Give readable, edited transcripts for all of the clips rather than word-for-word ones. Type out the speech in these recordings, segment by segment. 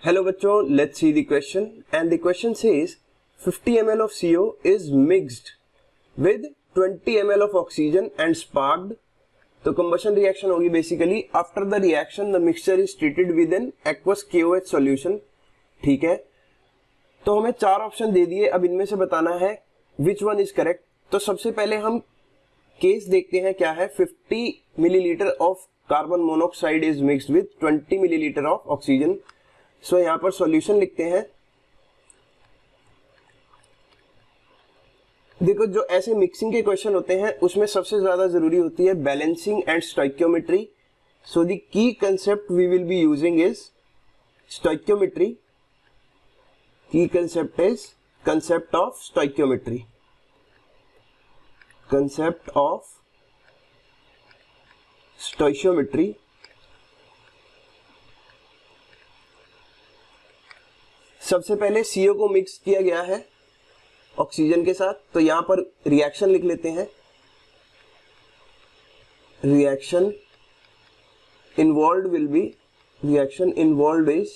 Hello बच्चों, let's see the question and the question says 50 ml of CO is mixed with 20 ml of oxygen and sparked. तो combustion reaction होगी basically. After the reaction the mixture is treated with an aqueous KOH solution. ठीक है, तो हमें चार option दे दिए, अब इनमें से बताना है which one is correct. तो सबसे पहले हम केस देखते हैं क्या है. 50 millilitre of carbon monoxide is mixed with 20 millilitre of oxygen. So यहां पर सॉल्यूशन लिखते हैं. देखो, जो ऐसे मिक्सिंग के क्वेश्चन होते हैं उसमें सबसे ज्यादा जरूरी होती है balancing and stoichiometry. So the key concept we will be using is stoichiometry. Key concept is concept of stoichiometry. Concept of stoichiometry. सबसे पहले CO को मिक्स किया गया है ऑक्सीजन के साथ, तो यहां पर रिएक्शन लिख लेते हैं. Reaction involved is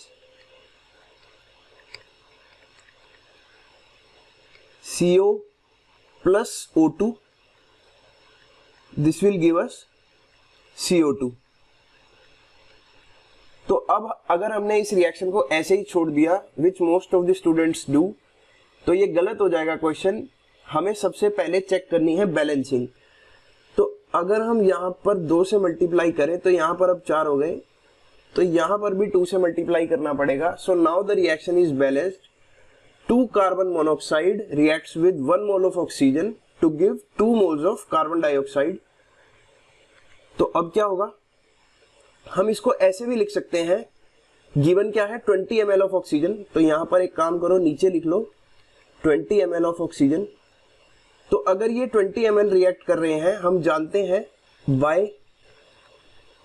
CO plus O2. This will give us CO2. तो अब अगर हमने इस रिएक्शन को ऐसे ही छोड़ दिया, which most of the students do, तो ये गलत हो जाएगा क्वेश्चन. हमें सबसे पहले चेक करनी है बैलेंसिंग. तो अगर हम यहाँ पर 2 से मल्टीप्लाई करें तो यहाँ पर अब 4 हो गए, तो यहाँ पर भी 2 से मल्टीप्लाई करना पड़ेगा. So now the reaction is balanced. 2 carbon monoxide reacts with 1 mole of oxygen to give 2 moles of carbon dioxide. तो अब क्या होगा, हम इसको ऐसे भी लिख सकते हैं. गिवन क्या है, 20 ml ऑफ ऑक्सीजन. तो यहां पर एक काम करो, नीचे लिख लो 20 ml ऑफ ऑक्सीजन. तो अगर ये 20 ml रिएक्ट कर रहे हैं, हम जानते हैं बाय,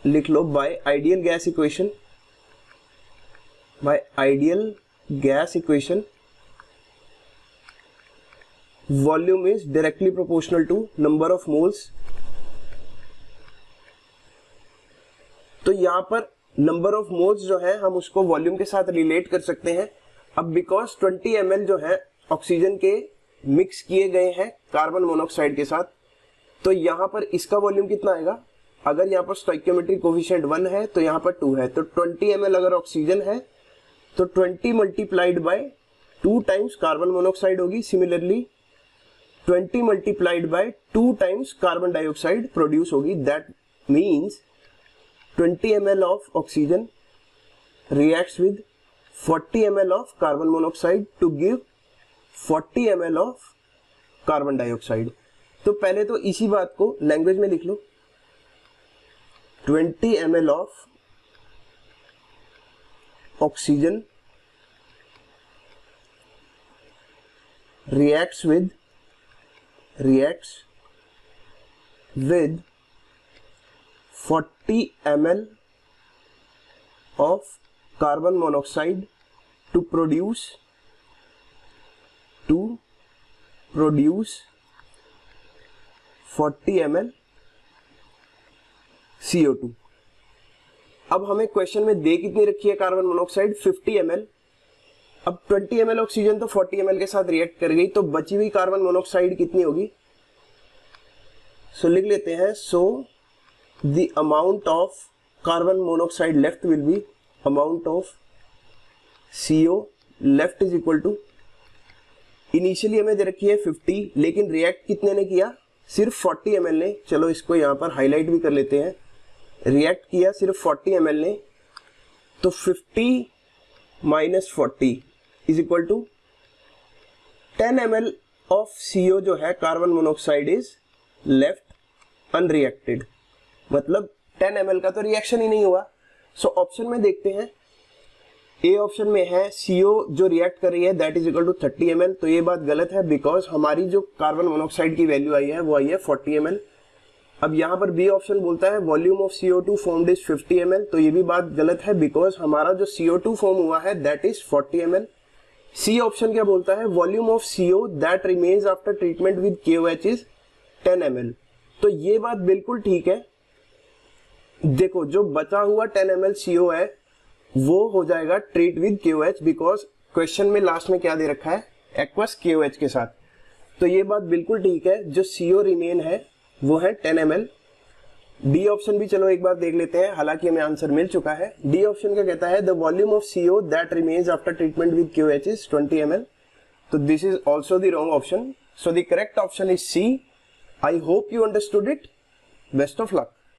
लिख लो by ideal gas equation. By ideal gas equation volume is directly proportional to number of moles. तो यहां पर नंबर ऑफ मोल्स जो है हम उसको वॉल्यूम के साथ रिलेट कर सकते हैं. अब बिकॉज 20 ml जो है ऑक्सीजन के मिक्स किए गए हैं कार्बन मोनोऑक्साइड के साथ, तो यहां पर इसका वॉल्यूम कितना आएगा. अगर यहां पर स्टोइकियोमेट्रिक कोफिशिएंट 1 है तो यहां पर 2 है, तो 20 ml अगर ऑक्सीजन है तो 20 multiplied by 2 times carbon monoxide होगी. Similarly 20 multiplied by 2 times carbon dioxide produce होगी. That means 20 ml of oxygen reacts with 40 ml of carbon monoxide to give 40 ml of carbon dioxide. तो पहले तो इसी बात को लैंग्वेज में लिख लो. 20 ml of oxygen reacts with 40 ml of carbon monoxide to produce 40 ml CO2. अब हमें क्वेश्चन में दे कितनी रखी है कार्बन मोनोऑक्साइड, 50 ml. अब 20 ml ऑक्सीजन तो 40 ml के साथ रिएक्ट कर गई, तो बची हुई कार्बन मोनोऑक्साइड कितनी होगी. सो लिख लेते हैं. सो the amount of carbon monoxide left will be amount of CO left is equal to, initially हमें दे रखी है 50, लेकिन रिएक्ट कितने ने किया, सिर्फ 40 ml ने. चलो इसको यहां पर हाईलाइट भी कर लेते हैं. रिएक्ट किया सिर्फ 40 ml ने, तो 50 minus 40 is equal to 10 ml of CO जो है carbon monoxide is left unreacted. मतलब 10 ml का तो रिएक्शन ही नहीं हुआ. सो ऑप्शन में देखते हैं. ए ऑप्शन में है CO जो रिएक्ट कर रही है that is equal to 30 ml. तो ये बात गलत है बिकॉज हमारी जो कार्बन मोनोऑक्साइड की वैल्यू आई है वो आई है 40 ml. अब यहाँ पर बी ऑप्शन बोलता है volume of CO2 formed is 50 ml. तो ये भी बात गलत है बिकॉज हमारा जो CO2 फॉर्म हुआ है that is 40 ml. C option क्या बोलता है, volume of CO that remains after treatment with KOH is 10 ml. तो ये बात बिल्कुल ठीक है. देखो जो बचा हुआ 10 ml CO है वो हो जाएगा treat with KOH, because question में लास्ट में क्या दे रखा है, एक्वस KOH के साथ। तो ये बात बिल्कुल ठीक है। जो CO रिमेन है वो है 10 ml। डी ऑप्शन भी चलो एक बार देख लेते हैं, हालांकि हमें आंसर मिल चुका है। डी ऑप्शन क्या कहता है, the volume of CO that remains after treatment with KOH is 20 ml। तो this is also the wrong option, so the correct option is C। I hope you understood it. Best of luck.